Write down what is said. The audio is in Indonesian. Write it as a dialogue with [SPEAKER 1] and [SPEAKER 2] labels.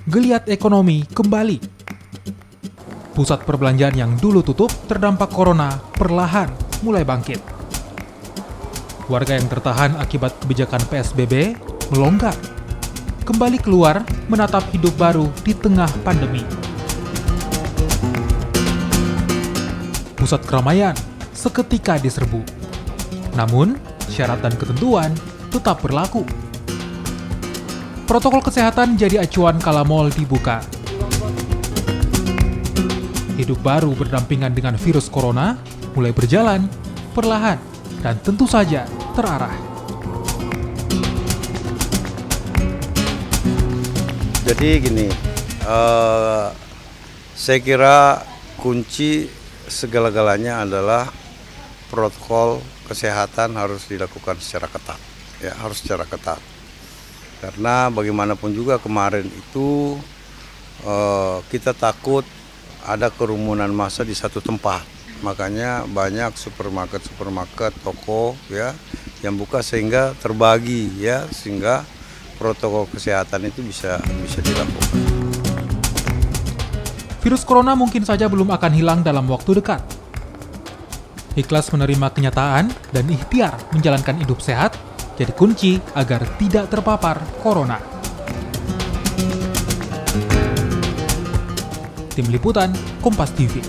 [SPEAKER 1] geliat ekonomi kembali. Pusat perbelanjaan yang dulu tutup terdampak corona perlahan mulai bangkit. Warga yang tertahan akibat kebijakan PSBB melonggar, kembali keluar menatap hidup baru di tengah pandemi. Pusat keramaian seketika diserbu. Namun, syarat dan ketentuan tetap berlaku. Protokol kesehatan jadi acuan kala mal dibuka. Hidup baru berdampingan dengan virus corona mulai berjalan perlahan dan tentu saja terarah.
[SPEAKER 2] Jadi gini, saya kira kunci segala-galanya adalah protokol kesehatan harus dilakukan secara ketat, ya harus secara ketat. Karena bagaimanapun juga kemarin itu kita takut ada kerumunan massa di satu tempat, makanya banyak supermarket, toko ya yang buka sehingga terbagi ya sehingga protokol kesehatan itu bisa dilakukan.
[SPEAKER 1] Virus corona mungkin saja belum akan hilang dalam waktu dekat. Ikhlas menerima kenyataan dan ikhtiar menjalankan hidup sehat jadi kunci agar tidak terpapar corona. Tim Liputan, Kompas TV.